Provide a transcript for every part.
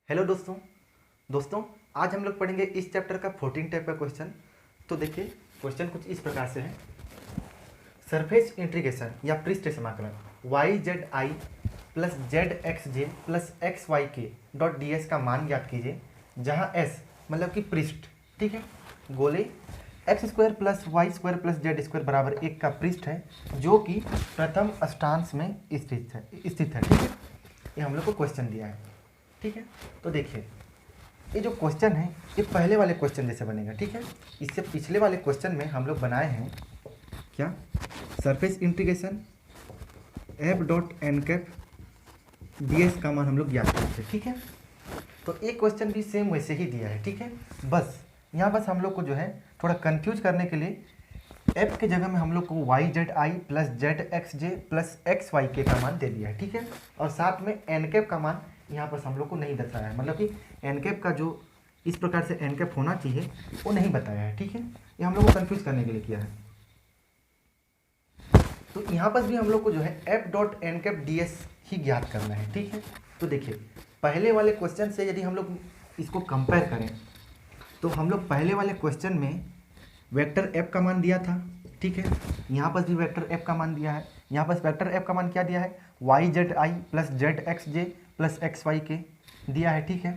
Hello दोस्तों दोस्तों आज हम लोग पढ़ेंगे इस चैप्टर का 14 टाइप का क्वेश्चन। तो देखिए क्वेश्चन कुछ इस प्रकार से है। सरफेस इंटीग्रेशन या पृष्ठ समाकलन Y Z I plus Z x J plus X Y के डॉट डी एस का मान ज्ञात कीजिए, जहाँ एस मतलब कि पृष्ठ, ठीक है, गोले X square plus Y square plus Z square बराबर 1 का पृष्ठ है, जो कि प्रथम अष्टांश में स्थित है, ठीक है। ये हम लोग को क्वेश्चन दिया है, ठीक है। तो देखिए ये जो क्वेश्चन है ये पहले वाले क्वेश्चन जैसे बनेगा, ठीक है। इससे पिछले वाले क्वेश्चन में हम लोग बनाए हैं क्या, surface integration F dot N cap D S का मान हम लोग ज्ञात करते हैं, ठीक है। तो एक क्वेश्चन भी सेम वैसे ही दिया है, ठीक है। बस यहाँ बस हम लोग को जो है थोड़ा कंफ्यूज करने के लिए एफ के जगह में हम लोग को Y Z I plus Z x J plus X Y K का मान दे दिया है, ठीक है। और साथ में एन कैप का मान यहाँ पर हम लोग को नहीं बताया है, मतलब कि एन कैप का जो इस प्रकार से एन कैप होना चाहिए वो नहीं बताया है, ठीक है। ये हम लोग को कंफ्यूज करने के लिए किया है। तो यहाँ पर भी हम लोग को जो है F dot N cap D S ही ज्ञात करना है, ठीक है। तो देखिए पहले वाले क्वेश्चन से यदि हम लोग इसको कंपेयर करें तो हम लोग पहले वाले क्वेश्चन में वेक्टर एफ का मान दिया था, ठीक है। यहाँ पर भी वेक्टर एफ का मान दिया है। यहाँ पर वेक्टर एफ का मान क्या दिया है, Y Z I plus Z x J plus X Y K दिया है, ठीक है।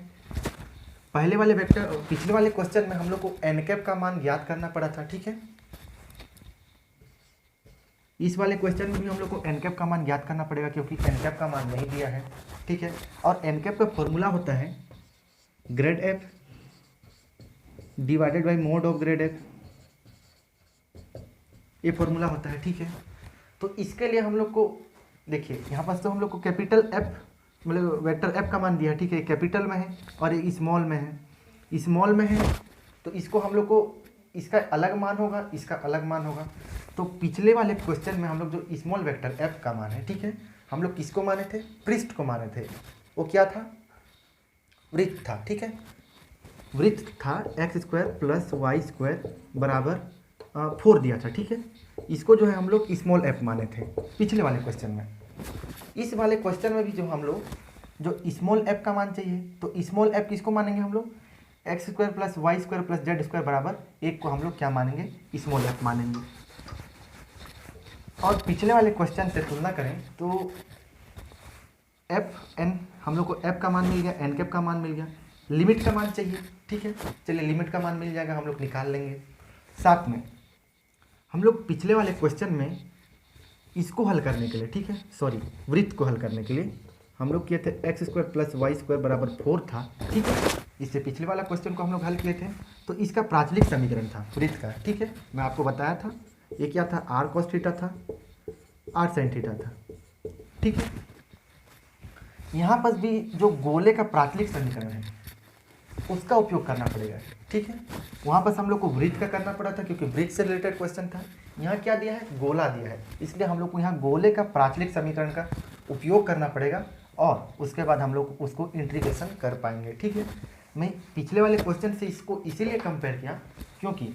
पहले वाले वेक्टर पिछले वाले क्वेश्चन में हम लोग को एन कैप का मान ज्ञात करना पड़ा था, ठीक है। इस वाले क्वेश्चन में भी हम लोग को एन कैप का मान ज्ञात करना पड़ेगा, क्योंकि एन कैप का मान नहीं दिया है, ठीक है। और एन कैप का फॉर्मूला होता है grade F divided by mode of grade F, ये फॉर्मूला होता है, ठीक है। तो इसके लिए हम लोग को देखिए यहाँ पर तो हम लोग को कैपिटल एफ मतलब वेक्टर एफ का मान दिया है, ठीक है। कैपिटल में है और ये स्मॉल में है, स्मॉल में है तो इसको हम लोग को इसका अलग मान होगा, इसका अलग मान होगा। तो पिछले वाले क्वेश्चन में हम लोग जो स्मॉल वेक्टर एफ का मान है, ठीक है, हम लोग किसको माने थे, पृष्ठ को माने थे। वो क्या था, वृत्त था, ठीक है। वृत्त था X square plus Y square बराबर 4 दिया था, ठीक है। इसको जो है हम लोग स्मॉल एफ माने थे पिछले वाले क्वेश्चन में। इस वाले क्वेश्चन में भी जो हम लोग जो स्मॉल एफ का मान चाहिए, तो स्मॉल एफ किसको मानेंगे हम लोग, X square plus Y square plus Z square बराबर 1 को हम लोग क्या मानेंगे, स्मॉल एफ मानेंगे। और पिछले वाले क्वेश्चन से तुलना करें तो एफ एन हम लोग को एफ का मान मिल गया, एन कैप का मान मिल गया, लिमिट का मान चाहिए, ठीक है। चलिए लिमिट का मान मिल जाएगा, हम लोग निकाल लेंगे। साथ में हम लोग पिछले वाले क्वेश्चन में इसको हल करने के लिए, ठीक है, सॉरी वृत्त को हल करने के लिए हम लोग किए थे X square plus Y square बराबर 4 था, ठीक है। इससे पिछले वाला क्वेश्चन को हम लोग हल किए थे, तो इसका प्राचलिक समीकरण था वृत्त का, ठीक है। मैं आपको बताया था ये क्या था, आर कॉस थीटा था, आर साइन थीटा था, ठीक है। यहाँ पर भी जो गोले का प्राचलिक समीकरण है उसका उपयोग करना पड़ेगा, ठीक है। वहाँ पर हम लोग को वृत्त का करना पड़ा था क्योंकि वृत्त से रिलेटेड क्वेश्चन था। यहाँ क्या दिया है, गोला दिया है, इसलिए हम लोग को यहाँ गोले का प्राचलिक समीकरण का उपयोग करना पड़ेगा और उसके बाद हम लोग उसको इंटीग्रेशन कर पाएंगे, ठीक है। मैं पिछले वाले क्वेश्चन से इसको इसीलिए कंपेयर किया क्योंकि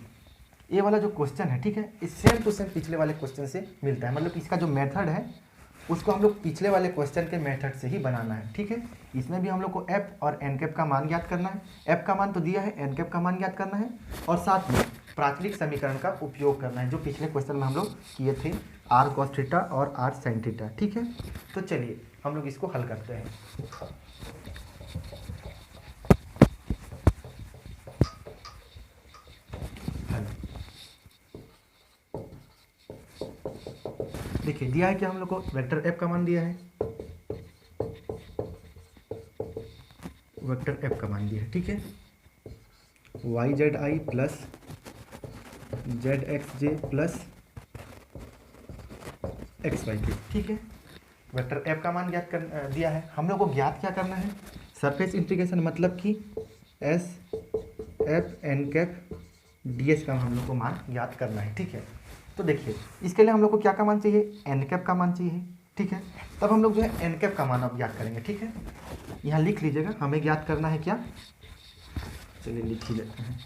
ये वाला जो क्वेश्चन है, ठीक है, इस सेम टू सेम पिछले वाले क्वेश्चन से मिलता है, मतलब इसका जो मेथड है उसको हम लोग पिछले वाले क्वेश्चन के मेथड से ही बनाना है, ठीक है। इसमें भी हम लोग को एफ और एन कैप का मान ज्ञात करना है, एफ का मान तो दिया है, एन कैप का मान ज्ञात करना है और साथ में प्राचलिक समीकरण का उपयोग करना है जो पिछले क्वेश्चन में हम लोग किए थे, आर कॉस थीटा और आर साइन थीटा, ठीक है। तो चलिए हम लोग इसको हल करते हैं। देखिए दिया है कि हम लोग को वेक्टर एफ का मान दिया है, वेक्टर एफ का मान दिया है, ठीक है। Y Z I plus Z x J plus X Y K, ठीक है। वेक्टर एफ का मान ज्ञात कर दिया है। हम लोग को ज्ञात क्या करना है, सरफेस इंटीग्रेशन मतलब कि S F N cap D S का हम लोग को मान ज्ञात करना है, ठीक है। तो देखिए इसके लिए हम लोग को क्या का मान चाहिए, एन कैप का मान चाहिए, ठीक है। तब हम लोग जो है एन कैप का मान अब ज्ञात करेंगे, ठीक है। यहाँ लिख लीजिएगा हमें ज्ञात करना है क्या, चलिए लिख ही लेते हैं।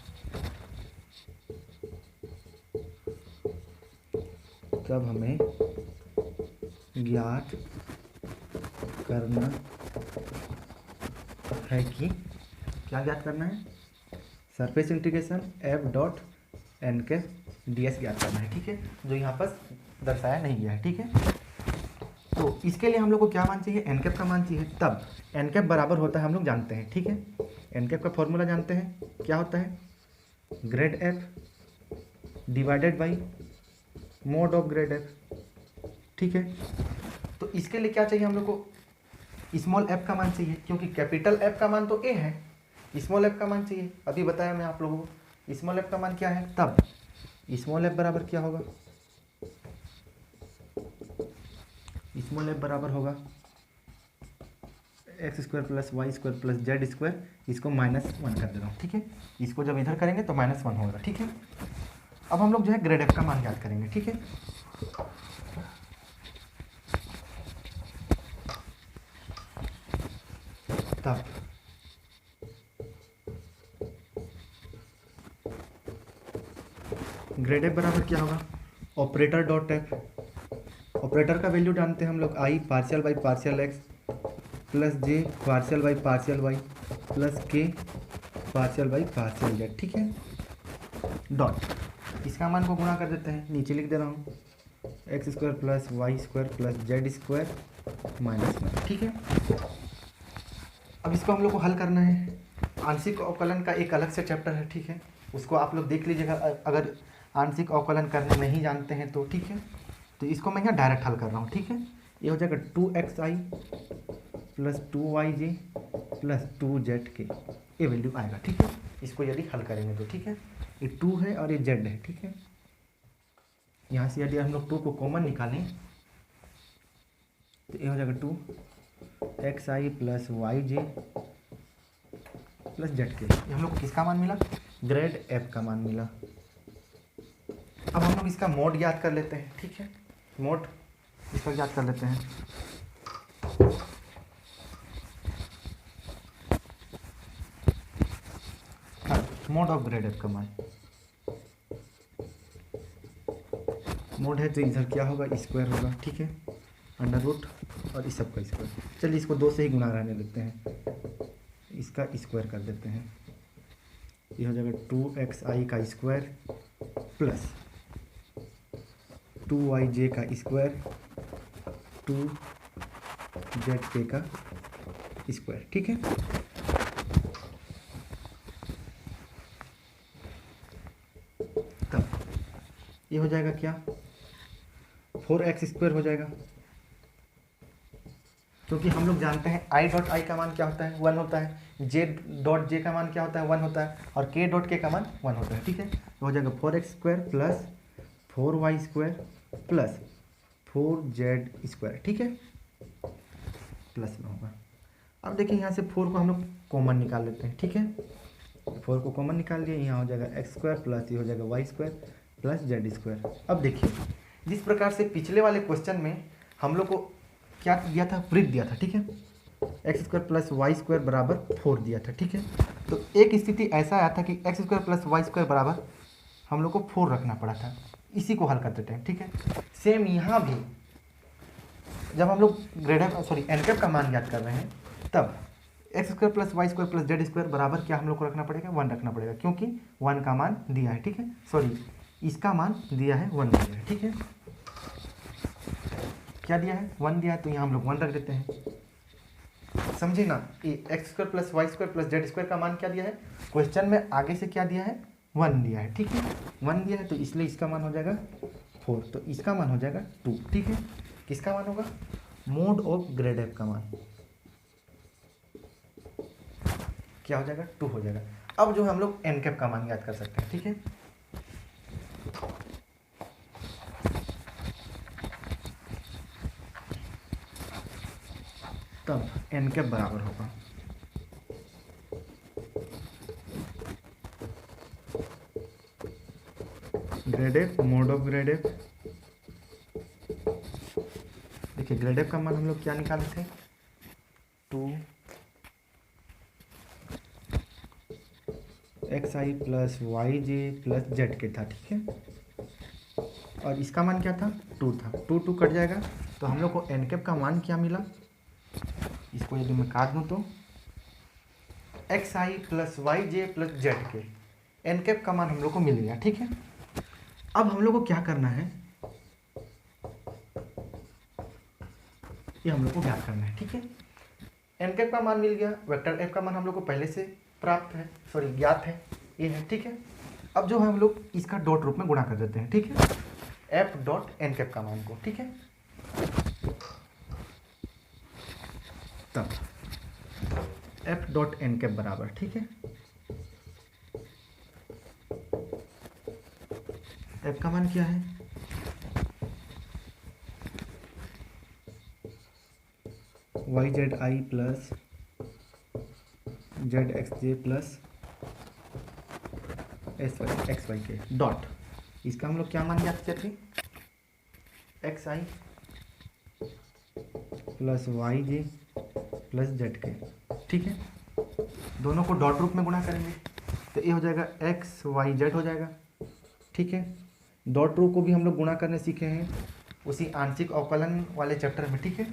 तब हमें ज्ञात करना है कि क्या ज्ञात करना है, surface integration F dot N cap D S ज्ञात करना है, ठीक है, जो यहाँ पर दर्शाया नहीं गया है, ठीक है। तो इसके लिए हम लोग को क्या मान चाहिए, एन कैप का मान चाहिए। तब एन कैप बराबर होता है, हम लोग जानते हैं, ठीक है, एन कैप का फॉर्मूला जानते हैं, क्या होता है, grade F divided by mode of grade F, ठीक है। तो इसके लिए क्या चाहिए हम लोग को, स्मॉल एफ का मान चाहिए, क्योंकि कैपिटल एफ का मान तो ए है, स्मॉल एफ का मान चाहिए। अभी बताया मैं आप लोगों को स्मॉल एफ का मान क्या है। तब स्मॉल एफ बराबर क्या होगा, स्मॉल एफ बराबर होगा X square plus Y square plus Z square, इसको -1 कर दे रहा हूँ, ठीक है। इसको जब इधर करेंगे तो -1 होगा, ठीक है। अब हम लोग जो है ग्रेड एफ का मान याद करेंगे, ठीक है। तब ग्रेड एफ बराबर क्या होगा, ऑपरेटर डॉट एफ, ऑपरेटर का वैल्यू जानते हैं हम लोग, I partial by partial X plus J partial by partial Y plus K partial by partial Z, ठीक है। डॉट इसका मान को गुणा कर देते हैं, नीचे लिख दे रहा हूँ X square plus Y square plus Z square -1, ठीक है। अब इसको हम लोग को हल करना है। आंशिक अवकलन का एक अलग से चैप्टर है, ठीक है, उसको आप लोग देख लीजिएगा अगर आंशिक अवकलन करने नहीं जानते हैं तो, ठीक है। तो इसको मैं यहाँ डायरेक्ट हल कर रहा हूँ, ठीक है। ये हो जाएगा 2xi plus 2yj plus 2zk, ये वैल्यू आएगा, ठीक है। इसको यदि हल करेंगे तो, ठीक है, ये 2 है और ये z है, ठीक है। यहाँ से यदि हम लोग 2 को कॉमन निकालें तो ये हो जाएगा 2xi plus yj plus zk, ये हम लोग को किसका मान मिला, ग्रेड f का मान मिला। अब हम लोग इसका मोड याद कर लेते हैं, ठीक है, मोड इसका याद कर लेते हैं। मोड ऑफ ग्रेड एफ का मान, मोड है तो इधर क्या होगा, स्क्वायर होगा, ठीक है, अंडर रूट और इस सब का स्क्वायर। चलिए इसको 2 से ही गुणा रहने देते हैं, इसका स्क्वायर कर देते हैं, ये हो जाएगा 2xi का स्क्वायर प्लस 2yj का स्क्वायर 2zk का स्क्वायर, ठीक है। तब ये हो जाएगा क्या, 4x स्क्वायर हो जाएगा, क्योंकि हम लोग जानते हैं i डॉट आई का मान क्या होता है, 1 होता है, j डॉट जे का मान क्या होता है, 1 होता है, और k डॉट के का मान 1 होता है, ठीक है। तो हो जाएगा 4x square plus 4y square plus 4z square, ठीक है, प्लस में होगा। अब देखिए यहाँ से 4 को हम लोग कॉमन निकाल लेते हैं, ठीक है, 4 को कॉमन निकाल लिए, यहाँ हो जाएगा एक्स स्क्वायर प्लस ये हो जाएगा Y square plus Z square. अब देखिए जिस प्रकार से पिछले वाले क्वेश्चन में हम लोग को क्या दिया था, वृत्त दिया था, ठीक है, X square plus Y square बराबर 4 दिया था, ठीक है। तो एक स्थिति ऐसा आया था कि X square plus Y square बराबर हम लोग को 4 रखना पड़ा था, इसी को हल करते टाइम, ठीक है। सेम यहाँ भी जब हम लोग ग्रेड एन कैप का मान याद कर रहे हैं, तब x square plus Y square plus Z square बराबर क्या हम लोग को रखना पड़ेगा, 1 रखना पड़ेगा, क्योंकि 1 का मान दिया है, ठीक है, सॉरी इसका मान दिया है 1 दिया है, ठीक है, क्या दिया है 1 दिया है, तो यहाँ हम लोग 1 रख देते हैं, समझे ना। ये x square plus Y square plus Z square का मान क्या दिया है, क्वेश्चन में आगे से क्या दिया है, 1 दिया है, ठीक है, 1 दिया है, तो इसलिए इसका मान हो जाएगा 4, तो इसका मान हो जाएगा 2, ठीक है। किसका मान होगा, मोड ऑफ ग्रेड एफ का मान क्या हो जाएगा, 2 हो जाएगा। अब जो हम लोग एन कैप का मान याद कर सकते हैं, ठीक है। तब एन कैप बराबर होगा grade F mode of grade F. देखिए ग्रेड एफ का मान हम लोग क्या निकाले थे, 2xi plus y j plus z के था, ठीक है, और इसका मान क्या था, 2 था, 2 कट जाएगा, तो हम लोग को एन कैप का मान क्या मिला, इसको यदि मैं काट दूँ तो x i plus y j plus z के एन कैप का मान हम लोग को मिल गया, ठीक है। अब हम लोग को क्या करना है, ये हम लोग को ज्ञात करना है, ठीक है। एन कैप का मान मिल गया, वेक्टर एफ का मान हम लोग को पहले से प्राप्त है, सॉरी ज्ञात है, ये है, ठीक है। अब जो है हम लोग इसका डॉट रूप में गुणा कर देते हैं, ठीक है, एफ डॉट एन कैप का मान को, ठीक है। तब एफ डॉट एन कैप बराबर, ठीक है, एफ का मान क्या है, Y Z I plus Z x J plus s y x Y के डॉट, इसका हम लोग क्या मान ज्ञात किए थे, x i plus y j plus z के, ठीक है। दोनों को डॉट रूप में गुणा करेंगे तो ये हो जाएगा एक्स वाई जेड हो जाएगा, ठीक है। डॉट रूप को भी हम लोग गुणा करने सीखे हैं उसी आंशिक अवकलन वाले चैप्टर में, ठीक है।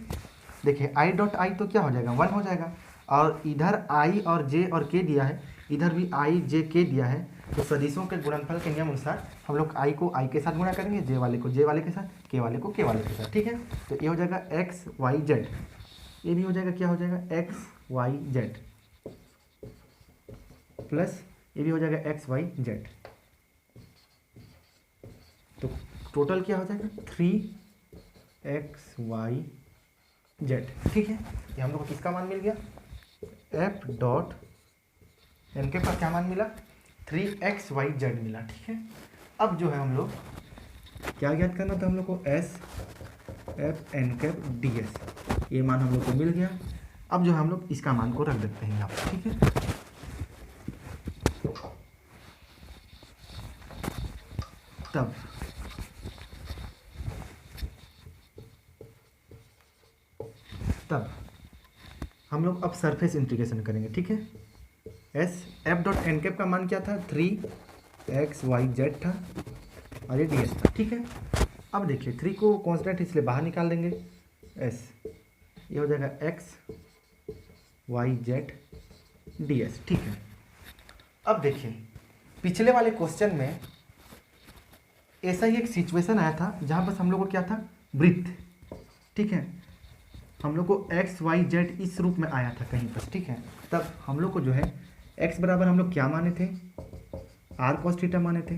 देखिए आई डॉट आई तो क्या हो जाएगा, 1 हो जाएगा, और इधर आई और जे और के दिया है, इधर भी आई जे के दिया है, तो सदिशों के गुणनफल के नियम अनुसार हम लोग आई को आई के साथ गुणा करेंगे, जे वाले को जे वाले के साथ, के वाले को के वाले के साथ, ठीक है। तो ये हो जाएगा एक्स वाई जेड, ये भी हो जाएगा, क्या हो जाएगा, एक्स वाई जेड प्लस ये भी हो जाएगा एक्स वाई जेड, तो टोटल क्या हो जाएगा 3 XY Z, ठीक है। ये हम लोग को किसका मान मिल गया, एफ डॉट एन के पास क्या मान मिला, 3XYZ मिला, ठीक है। अब जो है हम लोग क्या ज्ञात करना था हम लोग को, s F N cap D s, ये मान हम लोग को मिल गया। अब जो है हम लोग इसका मान को रख देते हैं यहाँ पर, ठीक है। तब हम लोग अब सरफेस इंटीग्रेशन करेंगे, ठीक है। S f dot N cap का मान क्या था, 3XYZ था और ये डी एस था, ठीक है। अब देखिए 3 को कांस्टेंट इसलिए बाहर निकाल देंगे, एस ये हो जाएगा XYZ DS, ठीक है। अब देखिए पिछले वाले क्वेश्चन में ऐसा ही एक सिचुएशन आया था जहाँ बस हम लोग को क्या था, वृत्त, ठीक है, हम लोग को XYZ इस रूप में आया था कहीं पर, ठीक है। तब हम लोग को जो है x बराबर हम लोग क्या माने थे, r cos थीटा माने थे,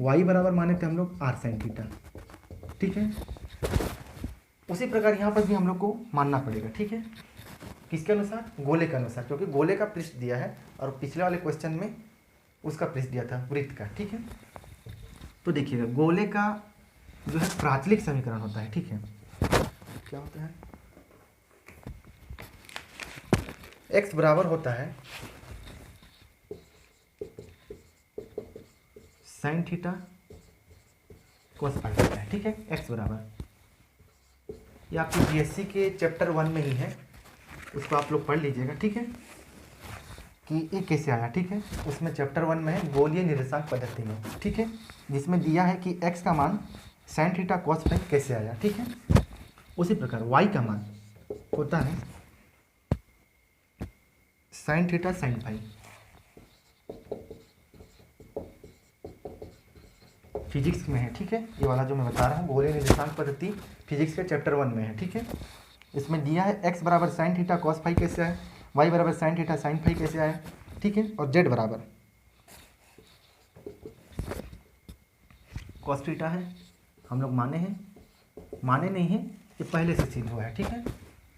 y बराबर माने थे हम लोग r sin थीटा, ठीक है। उसी प्रकार यहाँ पर भी हम लोग को मानना पड़ेगा, ठीक है, किसके अनुसार, गोले के अनुसार, क्योंकि गोले का पृष्ठ दिया है और पिछले वाले क्वेश्चन में उसका पृष्ठ दिया था वृत्त का, ठीक है। तो देखिएगा गोले का जो है प्राचलिक समीकरण होता है, ठीक है, क्या होता है, x बराबर होता है sine theta cos phi theta है, ठीक है। x बराबर, ये आपकी बीएससी के चैप्टर 1 में ही है, उसको आप लोग पढ़ लीजिएगा, ठीक है, कि ये कैसे आया, ठीक है। उसमें चैप्टर 1 में है गोलीय निर्देशांक पद्धति में, ठीक है, जिसमें दिया है कि x का मान साइन थीटा कोस फाई कैसे आया, ठीक है। उसी प्रकार y का मान होता है sine theta sine phi, physics में है, ठीक है। ये वाला जो मैं बता रहा हूँ गोलीय निर्देशांक पद्धति फिजिक्स के चैप्टर 1 में है, ठीक है। इसमें दिया है x बराबर साइन थीटा कॉस फाई कैसे आया, y बराबर साइन थीटा साइन फाई कैसे आया, ठीक है, और z बराबर कॉस थीटा है, हम लोग माने हैं, माने नहीं है, ये पहले से सिद्ध हुआ है, ठीक है।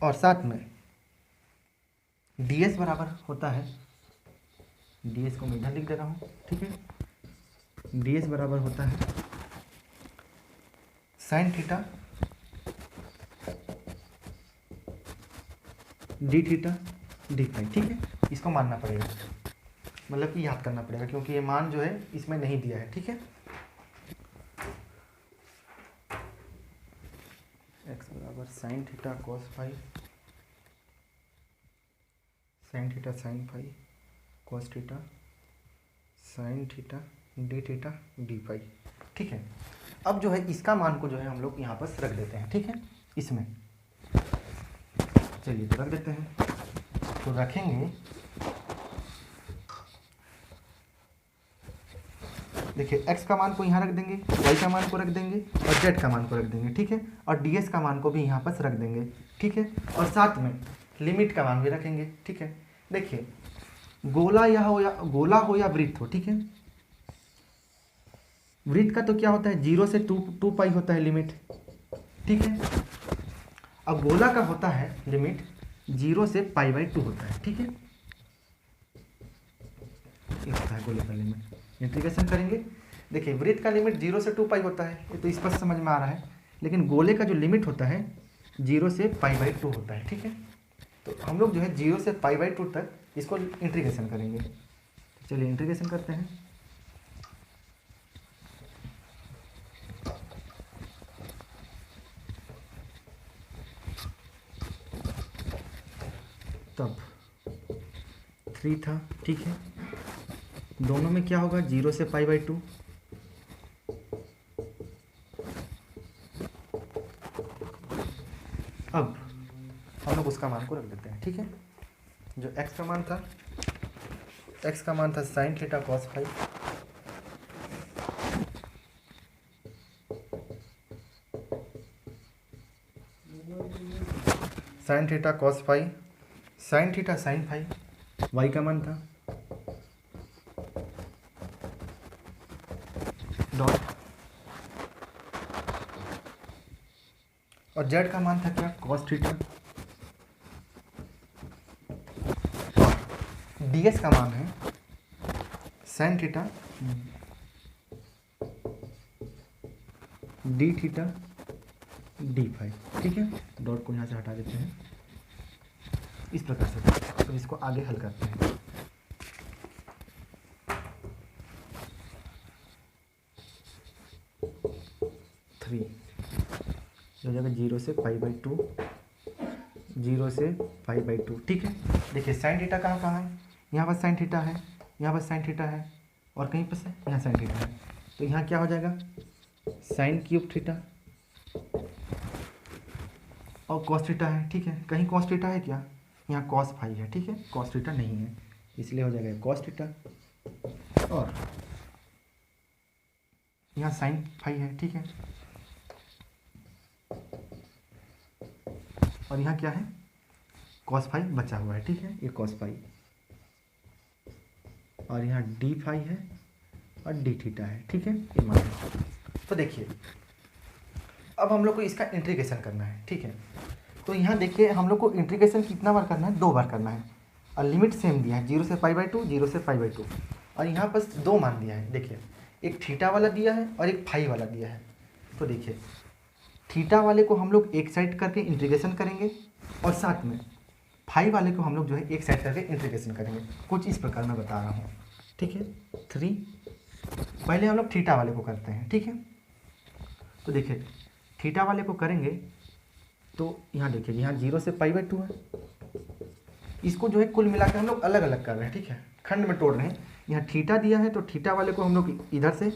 और साथ में ds बराबर होता है, ds को मैं इधर लिख दे रहा हूँ, ठीक है, ds बराबर होता है sine theta d theta d phi, ठीक है। इसको मानना पड़ेगा, मतलब कि याद करना पड़ेगा, क्योंकि ये मान जो है इसमें नहीं दिया है, ठीक है। x बराबर sine theta cos phi sine theta sine phi cos theta sine theta d phi, ठीक है। अब जो है इसका मान को जो है हम लोग यहाँ पर रख देते हैं, ठीक है, इसमें चलिए तो रख देते हैं। तो रखेंगे देखिए x का मान को यहाँ रख देंगे, y का मान को रख देंगे और z का मान को रख देंगे, ठीक है। और ds का मान को भी यहाँ पर रख देंगे, ठीक है। और साथ में लिमिट का मान भी रखेंगे, ठीक है। देखिए गोला हो या वृत्त हो, ठीक है। वृत्त का तो क्या होता है, 0 से 2 पाई होता है लिमिट, ठीक है। अब गोला का होता है लिमिट 0 से π/2 होता है, ठीक है। ये होता है गोले का लिमिट। इंटीग्रेशन करेंगे, देखिए वृत्त का लिमिट 0 से 2 पाई होता है, ये तो स्पष्ट समझ में आ रहा है। लेकिन गोले का जो लिमिट होता है 0 से π/2 होता है, ठीक है। तो हम लोग जो है 0 से π/2 तक इसको इंटीग्रेशन करेंगे। चलिए इंटीग्रेशन करते हैं। तब 3 था, ठीक है। दोनों में क्या होगा, 0 से π/2। अब हम लोग उसका मान को रख देते हैं, ठीक है। जो x का मान था, x का मान था sin theta cos phi, sin theta cos phi, sin theta sin phi. y का मान था डॉट, और z का मान था क्या, cos थीटा। ds का मान है sin theta d theta d phi, ठीक है। डॉट को यहाँ से हटा देते हैं इस प्रकार से। तो इसको आगे हल करते हैं। हो जाएगा 0 से π/2, 0 से π/2, ठीक है। देखिए साइन थीटा कहाँ कहाँ है, यहाँ पर साइन थीटा है, यहाँ पर साइन थीटा है, और कहीं पर से यहाँ साइन थीटा है। तो यहाँ क्या हो जाएगा, साइन क्यूब थीटा और कॉस थीटा है, ठीक है। कहीं कॉस थीटा है क्या, यहाँ कॉस फाई है, ठीक है। कॉस थीटा नहीं है, इसलिए हो जाएगा कॉस थीटा, और यहाँ साइन फाई है, ठीक है। और यहाँ क्या है, कॉस फाई बचा हुआ है, ठीक है। ये कॉस फाई, और यहाँ डी फाई है और डी थीटा है, ठीक है। ये मान है। तो देखिए अब हम लोग को इसका इंटीग्रेशन करना है, ठीक है। तो यहाँ देखिए हम लोग को इंटीग्रेशन कितना बार करना है, 2 बार करना है। और लिमिट सेम दिया है 0 से π/2, 0 से π/2, और यहाँ पर 2 मान दिया है। देखिए एक थीटा वाला दिया है और एक फाई वाला दिया है। तो देखिए थीटा वाले को हम लोग एक साइड करके इंटीग्रेशन करेंगे, और साथ में फाई वाले को हम लोग जो है एक साइड करके इंटीग्रेशन करेंगे। कुछ इस प्रकार मैं बता रहा हूँ, ठीक है। 3 पहले हम लोग थीटा वाले को करते हैं, ठीक है। तो देखिए थीटा वाले को करेंगे तो यहाँ देखिए यहाँ 0 से π/2 है। इसको जो है कुल मिलाकर हम लोग अलग अलग कर रहे हैं, ठीक है, खंड में तोड़ रहे हैं। यहाँ थीटा दिया है तो थीटा वाले को हम लोग इधर से,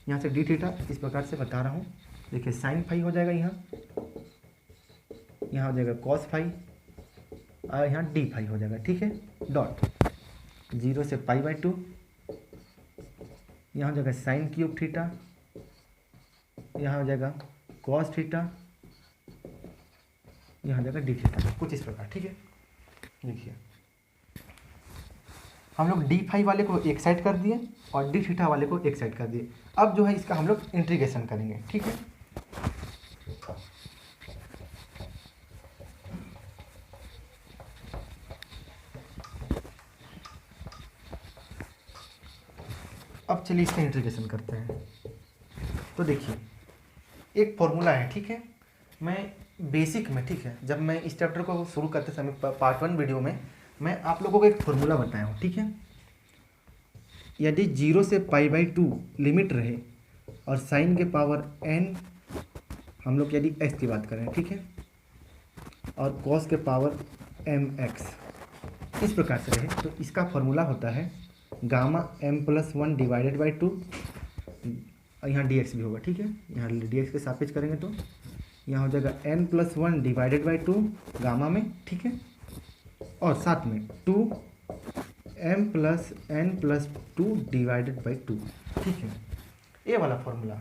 यहाँ से डी थीटा, इस प्रकार से बता रहा हूँ। देखिए साइन फाई हो जाएगा, यहाँ हो जाएगा कॉस फाई, और यहाँ डी फाई हो जाएगा, ठीक है। डॉट 0 से π/2, यहाँ हो जाएगा साइन क्यूब थीटा, यहाँ हो जाएगा कॉस थीटा, यहाँ हो जाएगा डी थीटा, कुछ इस प्रकार, ठीक है। देखिए हम लोग डी फाई वाले को एक साइड कर दिए और डी थीटा वाले को एक साइड कर दिए। अब जो है इसका हम लोग इंटीग्रेशन करेंगे, ठीक है। अब चलिए इसका इंटीग्रेशन करते हैं। तो देखिए एक फॉर्मूला है, ठीक है। मैं बेसिक में, ठीक है, जब मैं इस चैप्टर को शुरू करते समय पार्ट 1 वीडियो में मैं आप लोगों को एक फॉर्मूला बताया हूँ, ठीक है। यदि 0 से π/2 लिमिट रहे और साइन के पावर n, हम लोग यदि x की बात करें, ठीक है, और cos के पावर mx इस प्रकार से रहे, तो इसका फॉर्मूला होता है गामा m+1 डिवाइडेड बाई 2, यहाँ dx भी होगा, ठीक है। यहाँ dx के सापेक्ष करेंगे तो यहाँ हो जाएगा n+1 डिवाइडेड बाई 2 गामा में, ठीक है। और साथ में 2m + n + 2 डिवाइडेड बाई 2, ठीक है। ये वाला फॉर्मूला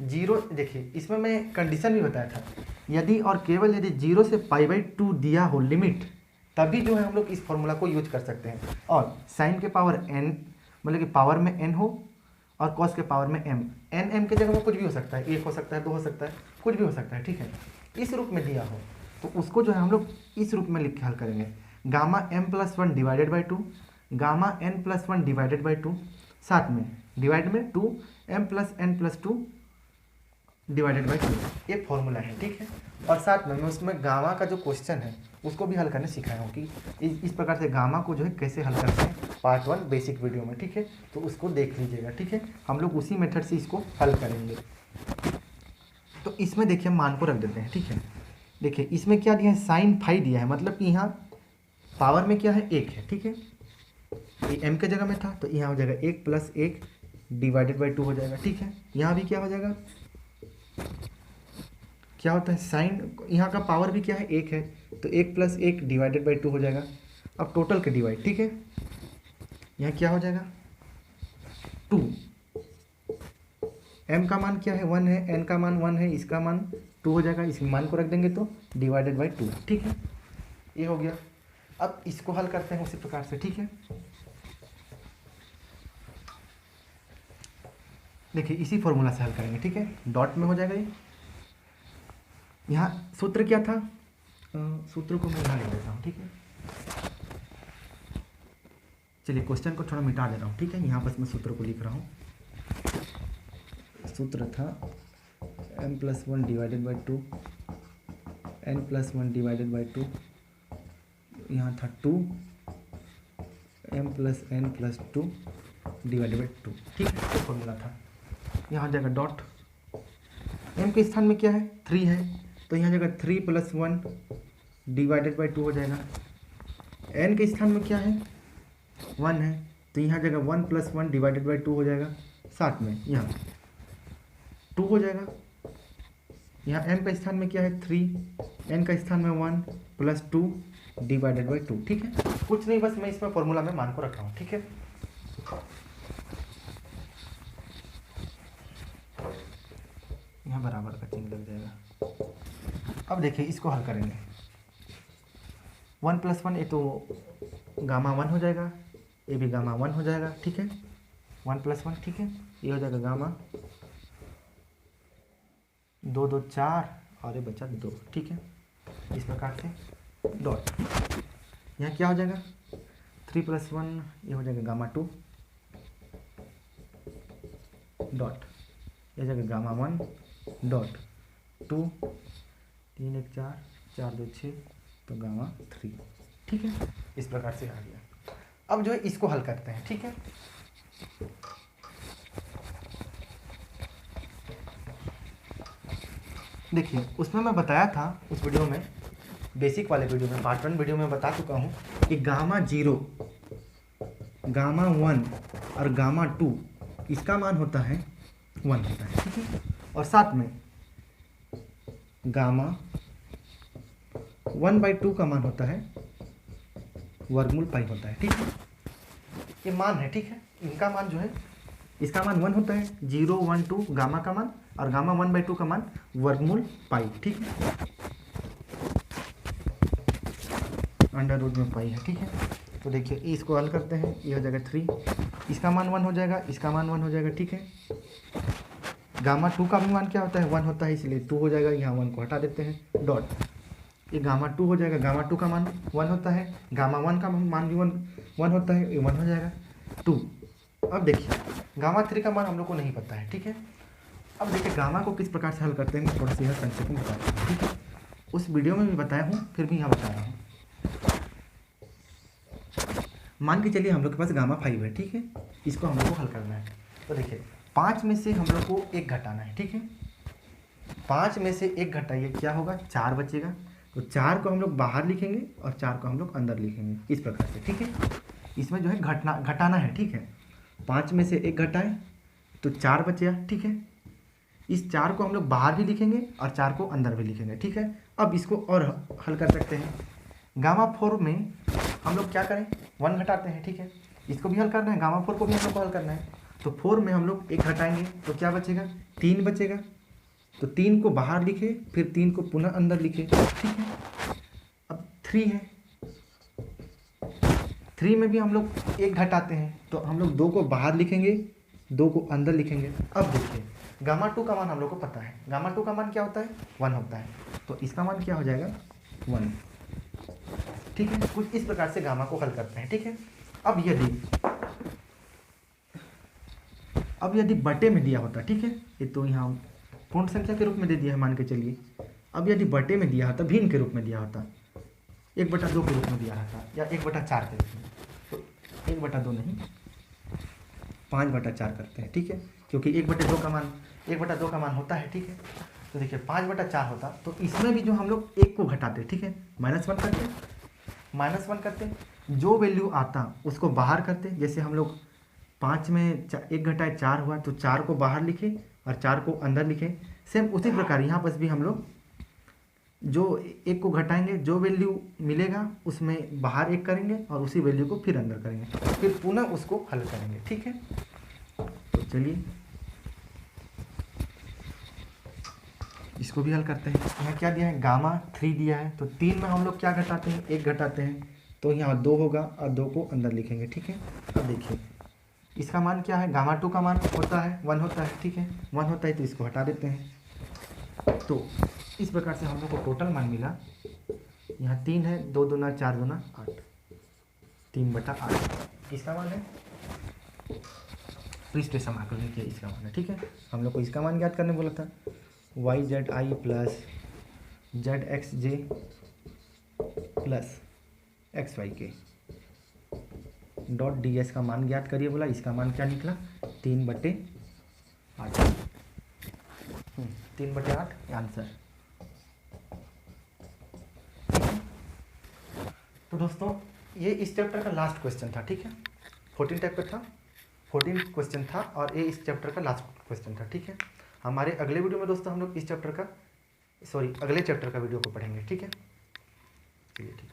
जीरो, देखिए इसमें मैं कंडीशन भी बताया था, यदि और केवल यदि 0 से π/2 दिया हो लिमिट, तभी जो है हम लोग इस फॉर्मूला को यूज कर सकते हैं। और साइन के पावर n, मतलब कि पावर में n हो, और कॉस के पावर में m, n के जगह में कुछ भी हो सकता है, 1 हो सकता है, 2 हो सकता है, कुछ भी हो सकता है, ठीक है। इस रूप में दिया हो तो उसको जो है हम लोग इस रूप में लिख के हल करेंगे, gamma m+1 divided by 2, gamma n+1 divided by 2, साथ में डिवाइड में 2m+n+2 डिवाइडेड बाई 2, ये फॉर्मूला है, ठीक है। और साथ में मैं उसमें गामा का जो क्वेश्चन है उसको भी हल करने सिखाया हूँ कि इस प्रकार से गामा को जो है कैसे हल करते हैं, पार्ट 1 बेसिक वीडियो में, ठीक है। तो उसको देख लीजिएगा, ठीक है। हम लोग उसी मेथड से इसको हल करेंगे। तो इसमें देखिए मान को रख देते हैं, ठीक है। देखिए इसमें क्या दिया है, साइन फाई दिया है, मतलब कि यहाँ पावर में क्या है, 1 है, ठीक है। ये m के जगह में था तो यहाँ हो जाएगा 1 + 1 डिवाइडेड बाई 2 हो जाएगा, ठीक है। यहाँ भी क्या हो जाएगा, क्या होता है साइन, यहाँ का पावर भी क्या है, 1 है, तो 1 + 1 डिवाइडेड बाई 2 हो जाएगा। अब टोटल के डिवाइड, ठीक है। यहाँ क्या हो जाएगा 2, m का मान क्या है 1 है, n का मान 1 है, इसका मान 2 हो जाएगा, इस मान को रख देंगे तो डिवाइडेड बाई 2, ठीक है। ये हो गया। अब इसको हल करते हैं उसी प्रकार से, ठीक है। देखिए इसी फॉर्मूला से हल करेंगे, ठीक है। डॉट में हो जाएगा ये। यहाँ सूत्र क्या था, सूत्र को मैं यहाँ लिख देता हूँ, ठीक है। चलिए क्वेश्चन को थोड़ा मिटा दे रहा हूँ, ठीक है। यहाँ बस मैं सूत्र को लिख रहा हूँ। सूत्र था m+1 divided by 2, n+1 divided by 2, यहाँ था 2 m+n+2 डिवाइडेड बाई 2, ठीक है। तो फॉर्मूला था, यहाँ जाएगा डॉट, m के स्थान में क्या है 3 है, तो यहाँ जाएगा 3 + 1 डिवाइडेड बाई 2 हो जाएगा। n के स्थान में क्या है 1 है, तो यहाँ जाएगा 1 + 1 डिवाइडेड बाई 2 हो जाएगा। साथ में यहाँ 2 हो जाएगा। यहाँ m का स्थान में क्या है 3, n का स्थान में 1 + 2 डिवाइडेड बाई 2, ठीक है। कुछ नहीं, बस मैं इसमें फॉर्मूला में मान को रख रहा हूँ, ठीक है। यहाँ बराबर का चिन्ह लग जाएगा। अब देखिए इसको हल करेंगे, 1 + 1 ये तो गामा 1 हो जाएगा, ये भी गामा 1 हो जाएगा, ठीक है। 1 + 1, ठीक है। ये हो जाएगा गामा 2 2 4 और ये बचा 2, ठीक है। इस प्रकार से डॉट, यहाँ क्या हो जाएगा 3 + 1 ये हो जाएगा गामा 2 डॉट, ये जाएगा गामा 1 डॉट 2 3 1 4 4 2 6 तो गामा 3, ठीक है। इस प्रकार से आ गया। अब जो है इसको हल करते हैं, ठीक है। देखिए उसमें मैं बताया था उस वीडियो में, बेसिक वाले वीडियो में, पार्ट 1 वीडियो में बता चुका हूँ कि गामा 0, गामा 1 और गामा 2 इसका मान होता है 1 होता है, ठीक है। और साथ में गामा 1/2 का मान होता है वर्गमूल पाई होता है, ठीक है। ये मान है, ठीक है। इनका मान जो है, इसका मान 1 होता है, 0 1 2 गामा का मान, और गामा 1/2 का मान वर्गमूल पाई, ठीक है। अंडर रूट में पाई है, ठीक है। तो देखिए इसको हल करते हैं, ये हो जाएगा 3, इसका मान 1 हो जाएगा, इसका मान 1 हो जाएगा, ठीक है। गामा 2 का भी मान क्या होता है 1 होता है, इसलिए 2 हो जाएगा, यहाँ 1 को हटा देते हैं डॉट, ये गामा 2 हो जाएगा, गामा 2 का मान 1 होता है, गामा 1 का मान भी 1 होता है, ये 1 हो जाएगा 2। अब देखिए गामा 3 का मान हम लोग को नहीं पता है, ठीक है। अब देखिए गामा को किस प्रकार से हल करते हैं, थोड़ा सा यह संक्षेप में बताते हैं, ठीक है। उस वीडियो में भी बताया हूँ, फिर भी यहाँ बता रहा हूँ। मान के चलिए हम लोग के पास गामा 5 है, ठीक है। इसको हम लोग को हल करना है। तो देखिए 5 में से हम लोग को 1 घटाना है, ठीक है। 5 में से 1 घटाइए, क्या होगा 4 बचेगा, तो 4 को हम लोग बाहर लिखेंगे और 4 को हम लोग अंदर लिखेंगे, इस प्रकार से, ठीक है। इसमें जो है घटाना है, ठीक है। 5 में से 1 घटाएं तो 4 बचेगा, ठीक है। इस 4 को हम लोग बाहर भी लिखेंगे और 4 को अंदर भी लिखेंगे, ठीक है। अब इसको और हल कर सकते हैं। गामा 4 में हम लोग क्या करें 1 घटाते हैं, ठीक है। इसको भी हल करना है, गामा 4 को भी हम लोग को हल करना है। तो 4 में हम लोग 1 घटाएंगे तो क्या बचेगा, 3 बचेगा। तो 3 को बाहर लिखे, फिर 3 को पुनः अंदर लिखे, ठीक है। अब 3 है, 3 में भी हम लोग 1 घटाते हैं, तो हम लोग 2 को बाहर लिखेंगे, 2 को अंदर लिखेंगे। अब देखिए गामा 2 का मान हम लोग को पता है, गामा 2 का मान क्या होता है, 1 होता है। तो इसका मान क्या हो जाएगा, 1, ठीक है। कुछ इस प्रकार से गामा को हल करते हैं, ठीक है। अब यदि बटे में दिया होता, ठीक है, ये तो यहाँ पूर्ण संख्या के रूप में दे दिया है मान के चलिए। अब यदि बटे में दिया होता, भिन्न के रूप में दिया होता, 1/2 के रूप में दिया होता या 1/4 के रूप में, तो 1/2 नहीं 5/4 करते हैं, ठीक है, क्योंकि 1/2 का मान होता है, ठीक है। तो देखिए 5/4 होता, तो इसमें भी जो हम लोग 1 को घटाते, ठीक है, -1 करते, जो वैल्यू आता उसको बाहर करते। जैसे हम लोग 5 में 1 घटाए 4 हुआ, तो 4 को बाहर लिखे और 4 को अंदर लिखे। सेम उसी प्रकार यहाँ पर भी हम लोग जो 1 को घटाएंगे, जो वैल्यू मिलेगा उसमें बाहर 1 करेंगे और उसी वैल्यू को फिर अंदर करेंगे, फिर पुनः उसको हल करेंगे, ठीक है। तो चलिए इसको भी हल करते हैं। यहाँ क्या दिया है, गामा 3 दिया है, तो 3 में हम लोग क्या घटाते हैं, 1 घटाते हैं, तो यहाँ 2 होगा और 2 को अंदर लिखेंगे, ठीक है। अब देखिए इसका मान क्या है, गामा 2 का मान होता है 1 होता है, ठीक है, 1 होता है, तो इसको हटा देते हैं। तो इस प्रकार से हम लोग को टोटल मान मिला, यहाँ 3 है, 2 दूना 4 दूना 8, 3/8 इसका मान है। पृष्ठ समाकलन किया इसका मान है, ठीक है। हम लोग को इसका मान ज्ञात करने बोला था, YZI plus ZXJ plus XYK dot DS का मान ज्ञात करिए बोला। इसका मान क्या निकला, 3/8, 3/8 आंसर। तो दोस्तों ये इस चैप्टर का लास्ट क्वेश्चन था, ठीक है। 14 टाइप का था, 14 क्वेश्चन था और ये इस चैप्टर का लास्ट क्वेश्चन था, ठीक है। हमारे अगले वीडियो में दोस्तों हम लोग इस चैप्टर का अगले चैप्टर का वीडियो को पढ़ेंगे, ठीक है। चलिए ठीक।